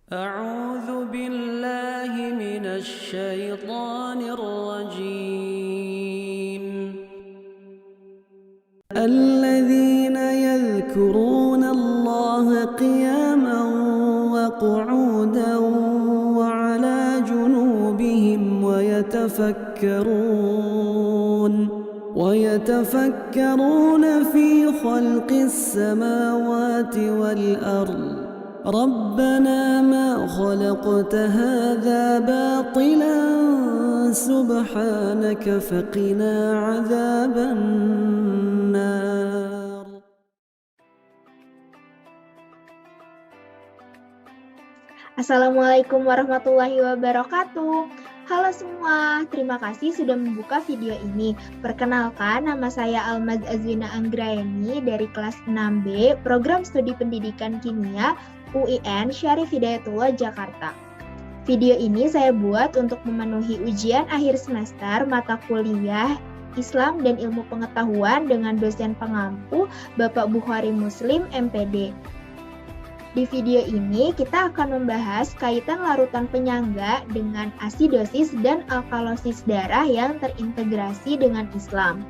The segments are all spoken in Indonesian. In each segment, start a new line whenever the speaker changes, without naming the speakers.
أعوذ بالله من الشيطان الرجيم. الذين يذكرون الله قياما وقعودا وعلى جنوبهم ويتفكرون في خلق السماوات والأرض ربنا ما خلقت هذا باطلا سبحانك فقنا عذاب النار.
Assalamualaikum warahmatullahi wabarakatuh. Halo semua, terima kasih sudah membuka video ini. Perkenalkan, nama saya Almaz Azwina Anggraeni dari kelas 6B, Program Studi Pendidikan Kimia UIN Syarif Hidayatullah Jakarta. Video ini saya buat untuk memenuhi ujian akhir semester mata kuliah Islam dan Ilmu Pengetahuan dengan dosen pengampu Bapak Bukhari Muslim MPD. Di video ini kita akan membahas kaitan larutan penyangga dengan asidosis dan alkalosis darah yang terintegrasi dengan Islam.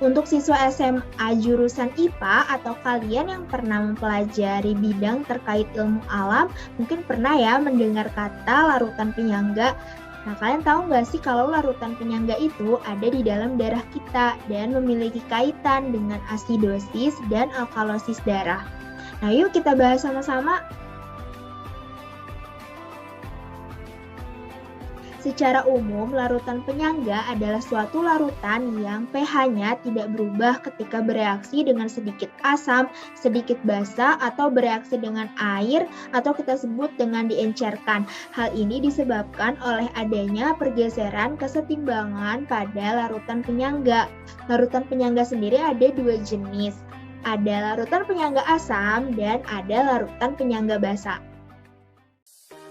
Untuk siswa SMA jurusan IPA atau kalian yang pernah mempelajari bidang terkait ilmu alam, mungkin pernah ya mendengar kata larutan penyangga. Nah, kalian tahu nggak sih kalau larutan penyangga itu ada di dalam darah kita dan memiliki kaitan dengan asidosis dan alkalosis darah. Nah, yuk kita bahas sama-sama. Secara umum, larutan penyangga adalah suatu larutan yang pH-nya tidak berubah ketika bereaksi dengan sedikit asam, sedikit basa, atau bereaksi dengan air, atau kita sebut dengan diencerkan. Hal ini disebabkan oleh adanya pergeseran kesetimbangan pada larutan penyangga. Larutan penyangga sendiri ada dua jenis. Ada larutan penyangga asam dan ada larutan penyangga basa.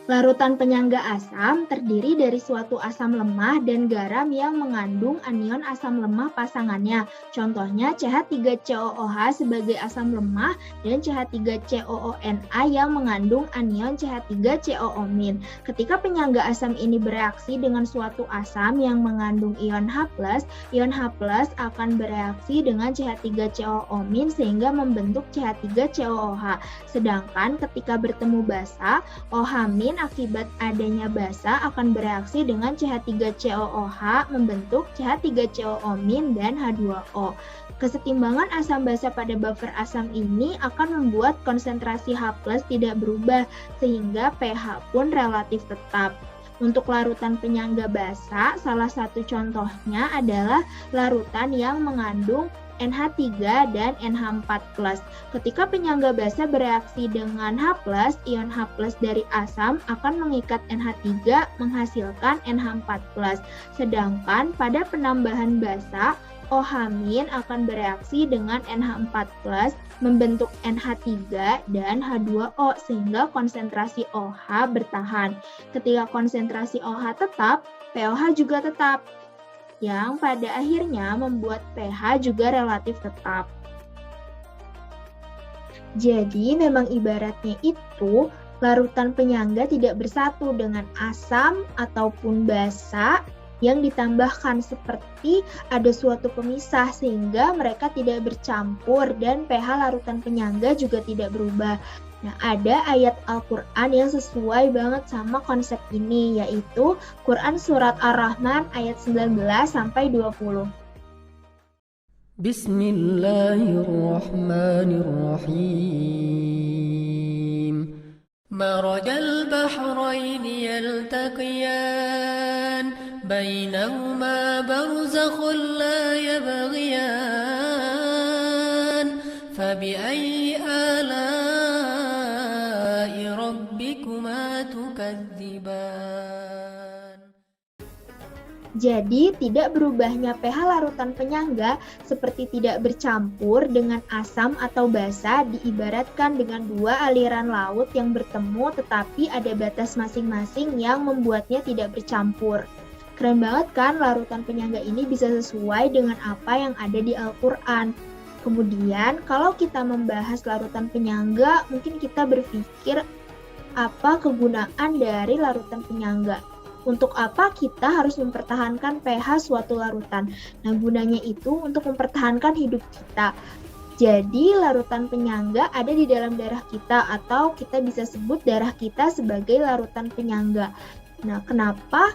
Larutan penyangga asam terdiri dari suatu asam lemah dan garam yang mengandung anion asam lemah pasangannya. Contohnya CH3COOH sebagai asam lemah dan CH3COONA yang mengandung anion CH3COO-. Ketika penyangga asam ini bereaksi dengan suatu asam yang mengandung ion H+, ion H+ akan bereaksi dengan CH3COO- sehingga membentuk CH3COOH. Sedangkan ketika bertemu basa, OH- akibat adanya basa akan bereaksi dengan CH3COOH membentuk CH3COO- dan H2O. Kesetimbangan asam basa pada buffer asam ini akan membuat konsentrasi H+ tidak berubah sehingga pH pun relatif tetap. Untuk larutan penyangga basa, salah satu contohnya adalah larutan yang mengandung NH3 dan NH4+. Ketika penyangga basa bereaksi dengan H+, ion H+ dari asam akan mengikat NH3 menghasilkan NH4+. Sedangkan pada penambahan basa, OH- akan bereaksi dengan NH4+ membentuk NH3 dan H2O sehingga konsentrasi OH bertahan. Ketika konsentrasi OH tetap, pOH juga tetap, yang pada akhirnya membuat pH juga relatif tetap. Jadi memang ibaratnya itu larutan penyangga tidak bersatu dengan asam ataupun basa yang ditambahkan seperti ada suatu pemisah sehingga mereka tidak bercampur dan pH larutan penyangga juga tidak berubah. Nah, ada ayat Al-Quran yang sesuai banget sama konsep ini, yaitu Quran Surat Ar-Rahman ayat 19-20.
Bismillahirrahmanirrahim. Marajal bahraini yaltaqiyan bainahuma barzakhun la yabghiyan fabi'ayyi ala'i rabbikuma tukadziban.
Jadi, tidak berubahnya pH larutan penyangga seperti tidak bercampur dengan asam atau basa diibaratkan dengan dua aliran laut yang bertemu tetapi ada batas masing-masing yang membuatnya tidak bercampur. Keren banget kan larutan penyangga ini bisa sesuai dengan apa yang ada di Al-Quran. Kemudian, kalau kita membahas larutan penyangga, mungkin kita berpikir Apa kegunaan dari larutan penyangga? Untuk apa kita harus mempertahankan pH suatu larutan? Nah, gunanya itu untuk mempertahankan hidup kita. Jadi, larutan penyangga ada di dalam darah kita, atau kita bisa sebut darah kita sebagai larutan penyangga. Nah, kenapa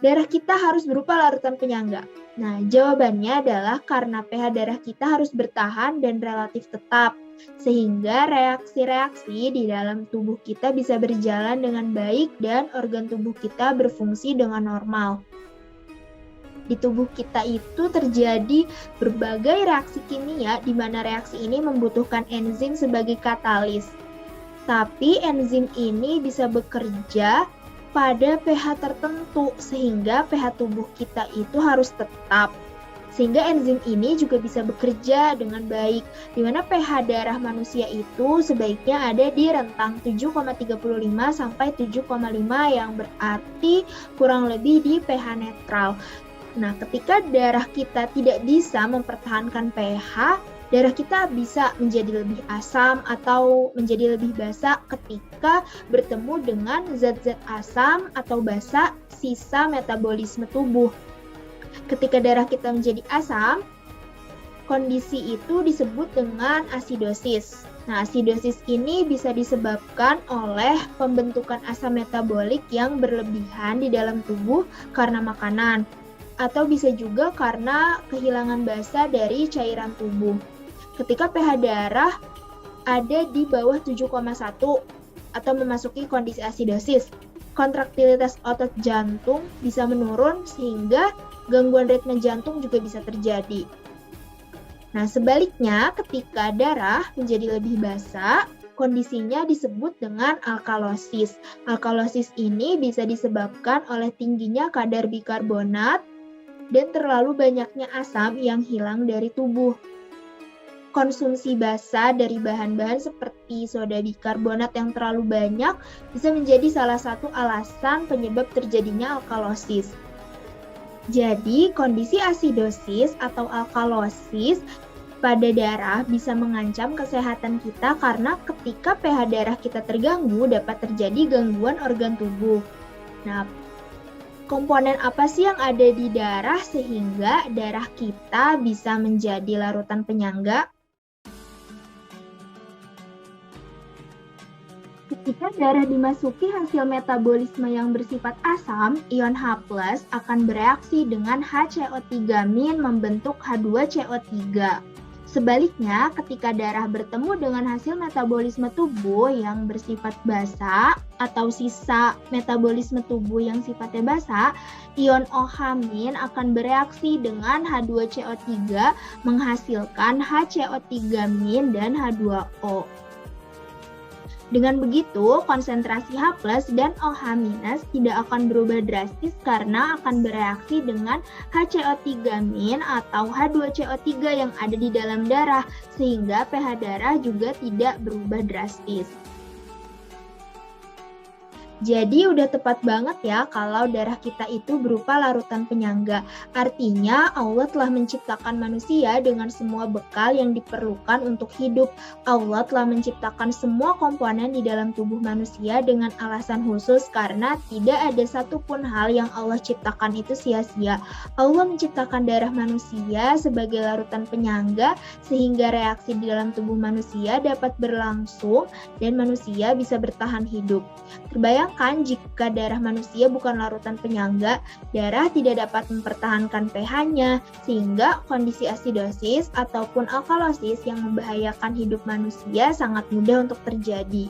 darah kita harus berupa larutan penyangga? Nah, jawabannya adalah karena pH darah kita harus bertahan dan relatif tetap, sehingga reaksi-reaksi di dalam tubuh kita bisa berjalan dengan baik dan organ tubuh kita berfungsi dengan normal. Di tubuh kita itu terjadi berbagai reaksi kimia di mana reaksi ini membutuhkan enzim sebagai katalis. Tapi enzim ini bisa bekerja pada pH tertentu sehingga pH tubuh kita itu harus tetap. Sehingga enzim ini juga bisa bekerja dengan baik, di mana pH darah manusia itu sebaiknya ada di rentang 7,35 sampai 7,5 yang berarti kurang lebih di pH netral. Nah, ketika darah kita tidak bisa mempertahankan pH, darah kita bisa menjadi lebih asam atau menjadi lebih basa ketika bertemu dengan zat-zat asam atau basa sisa metabolisme tubuh. Ketika darah kita menjadi asam, kondisi itu disebut dengan asidosis. Nah, asidosis ini bisa disebabkan oleh pembentukan asam metabolik yang berlebihan di dalam tubuh karena makanan, atau bisa juga karena kehilangan basa dari cairan tubuh. Ketika pH darah ada di bawah 7,1 atau memasuki kondisi asidosis, kontraktilitas otot jantung bisa menurun sehingga gangguan ritme jantung juga bisa terjadi. Nah, sebaliknya ketika darah menjadi lebih basa, kondisinya disebut dengan alkalosis. Alkalosis ini bisa disebabkan oleh tingginya kadar bikarbonat dan terlalu banyaknya asam yang hilang dari tubuh. Konsumsi basa dari bahan-bahan seperti soda bikarbonat yang terlalu banyak bisa menjadi salah satu alasan penyebab terjadinya alkalosis. Jadi, kondisi asidosis atau alkalosis pada darah bisa mengancam kesehatan kita karena ketika pH darah kita terganggu dapat terjadi gangguan organ tubuh. Nah, komponen apa sih yang ada di darah sehingga darah kita bisa menjadi larutan penyangga? Ketika darah dimasuki hasil metabolisme yang bersifat asam, ion H+ akan bereaksi dengan HCO3- membentuk H2CO3. Sebaliknya, ketika darah bertemu dengan hasil metabolisme tubuh yang bersifat basa atau sisa metabolisme tubuh yang sifatnya basa, ion OH- akan bereaksi dengan H2CO3 menghasilkan HCO3- dan H2O. Dengan begitu, konsentrasi H+ dan OH- tidak akan berubah drastis karena akan bereaksi dengan HCO3- atau H2CO3 yang ada di dalam darah, sehingga pH darah juga tidak berubah drastis. Jadi udah tepat banget ya kalau darah kita itu berupa larutan penyangga. Artinya Allah telah menciptakan manusia dengan semua bekal yang diperlukan untuk hidup. Allah telah menciptakan semua komponen di dalam tubuh manusia dengan alasan khusus karena tidak ada satupun hal yang Allah ciptakan itu sia-sia. Allah menciptakan darah manusia sebagai larutan penyangga sehingga reaksi di dalam tubuh manusia dapat berlangsung dan manusia bisa bertahan hidup. Terbayangkan jika darah manusia bukan larutan penyangga, darah tidak dapat mempertahankan pH-nya, sehingga kondisi asidosis ataupun alkalosis yang membahayakan hidup manusia sangat mudah untuk terjadi.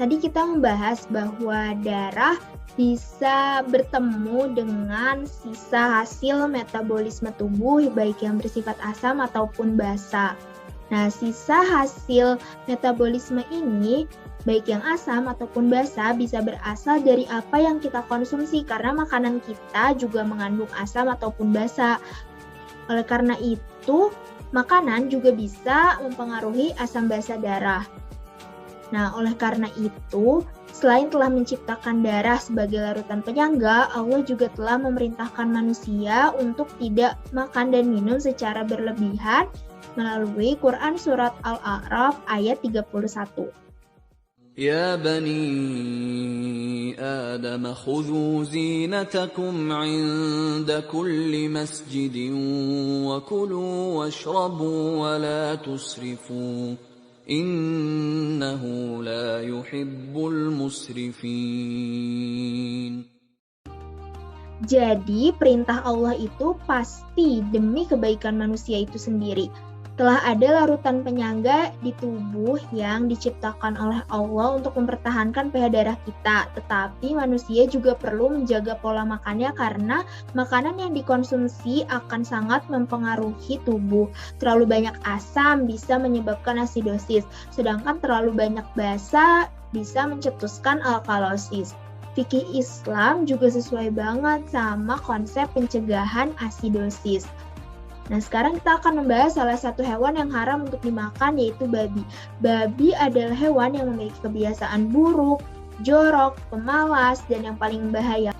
Tadi kita membahas bahwa darah bisa bertemu dengan sisa hasil metabolisme tubuh, baik yang bersifat asam ataupun basa. Nah, sisa hasil metabolisme ini baik yang asam ataupun basa bisa berasal dari apa yang kita konsumsi karena makanan kita juga mengandung asam ataupun basa. Oleh karena itu, makanan juga bisa mempengaruhi asam basa darah. Nah, oleh karena itu, selain telah menciptakan darah sebagai larutan penyangga, Allah juga telah memerintahkan manusia untuk tidak makan dan minum secara berlebihan melalui Quran Surat Al-A'raf ayat 31.
يا بني آدم خذوا زينتكم عند كل مسجد وكلوا واشربوا ولا تسرفوا إنه لا يحب المسرفين.
Jadi perintah Allah itu pasti demi kebaikan manusia itu sendiri. Telah ada larutan penyangga di tubuh yang diciptakan oleh Allah untuk mempertahankan pH darah kita. Tetapi manusia juga perlu menjaga pola makannya karena makanan yang dikonsumsi akan sangat mempengaruhi tubuh. Terlalu banyak asam bisa menyebabkan asidosis, sedangkan terlalu banyak basa bisa mencetuskan alkalosis. Fikih Islam juga sesuai banget sama konsep pencegahan asidosis. Nah, sekarang kita akan membahas salah satu hewan yang haram untuk dimakan, yaitu babi. Babi adalah hewan yang memiliki kebiasaan buruk, jorok, pemalas, dan yang paling membahayakan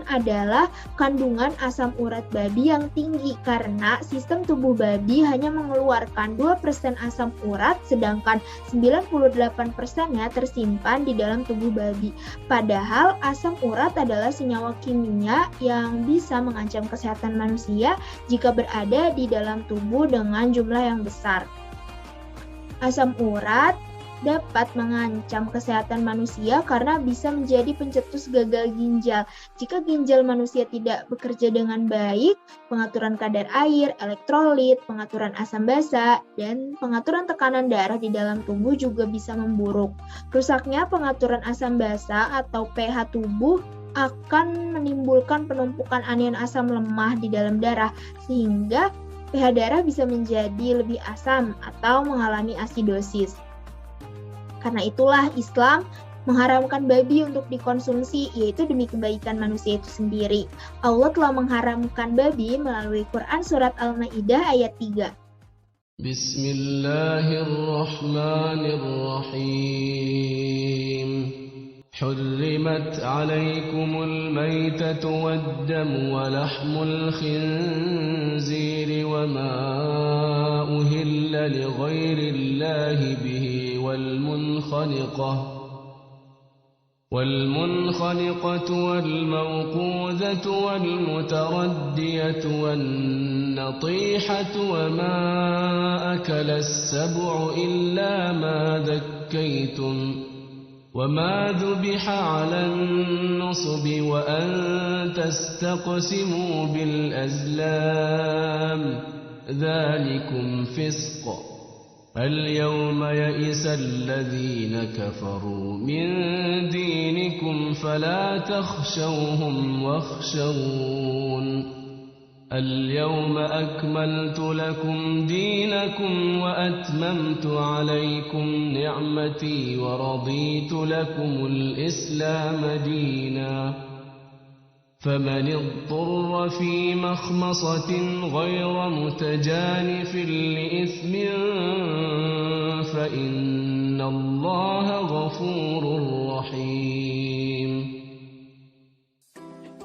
adalah kandungan asam urat babi yang tinggi karena sistem tubuh babi hanya mengeluarkan 2% asam urat sedangkan 98%-nya tersimpan di dalam tubuh babi. Padahal asam urat adalah senyawa kimia yang bisa mengancam kesehatan manusia jika berada di dalam tubuh dengan jumlah yang besar. Asam urat dapat mengancam kesehatan manusia karena bisa menjadi pencetus gagal ginjal. Jika ginjal manusia tidak bekerja dengan baik, pengaturan kadar air, elektrolit, pengaturan asam basa, dan pengaturan tekanan darah di dalam tubuh juga bisa memburuk. Rusaknya pengaturan asam basa atau pH tubuh akan menimbulkan penumpukan anion asam lemah di dalam darah, sehingga pH darah bisa menjadi lebih asam atau mengalami asidosis. Karena itulah Islam mengharamkan babi untuk dikonsumsi, yaitu demi kebaikan manusia itu sendiri. Allah telah mengharamkan babi melalui Quran surat Al-Maidah ayat 3.
Bismillahirrahmanirrahim. حرمت عليكم الميتة والدم ولحم الخنزير وما أهل لغير الله به والمنخنقة والموقوذة والمتردية والنطيحة وما أكل السبع إلا ما ذكيتم وما ذبح على النصب وأن تستقسموا بالأزلام ذلكم فسق. اليوم يئس الذين كفروا من دينكم فلا تخشوهم واخشون اليوم أكملت لكم دينكم وأتممت عليكم نعمتي ورضيت لكم الإسلام دينا فمن اضطر في مخمصة غير متجانف لإثم فإن الله غفور رحيم.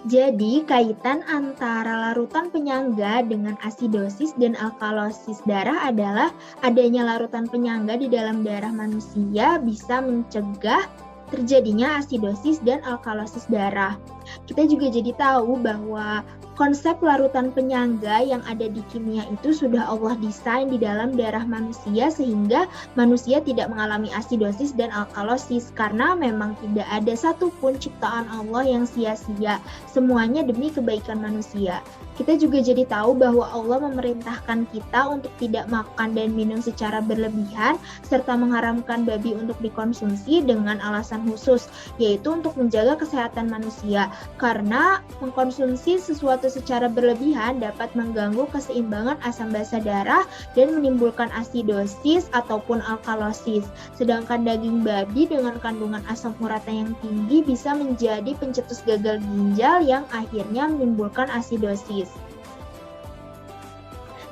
Jadi, kaitan antara larutan penyangga dengan asidosis dan alkalosis darah adalah adanya larutan penyangga di dalam darah manusia bisa mencegah terjadinya asidosis dan alkalosis darah. Kita juga jadi tahu bahwa konsep larutan penyangga yang ada di kimia itu sudah Allah desain di dalam darah manusia sehingga manusia tidak mengalami asidosis dan alkalosis karena memang tidak ada satupun ciptaan Allah yang sia-sia. Semuanya demi kebaikan manusia. Kita juga jadi tahu bahwa Allah memerintahkan kita untuk tidak makan dan minum secara berlebihan serta mengharamkan babi untuk dikonsumsi dengan alasan khusus, yaitu untuk menjaga kesehatan manusia. Karena mengkonsumsi sesuatu secara berlebihan dapat mengganggu keseimbangan asam basa darah dan menimbulkan asidosis ataupun alkalosis. Sedangkan daging babi dengan kandungan asam uratnya yang tinggi bisa menjadi pencetus gagal ginjal yang akhirnya menimbulkan asidosis.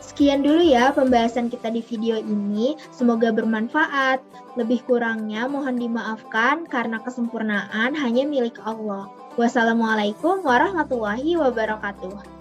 Sekian dulu ya pembahasan kita di video ini, semoga bermanfaat. Lebih kurangnya mohon dimaafkan karena kesempurnaan hanya milik Allah. Wassalamualaikum warahmatullahi wabarakatuh.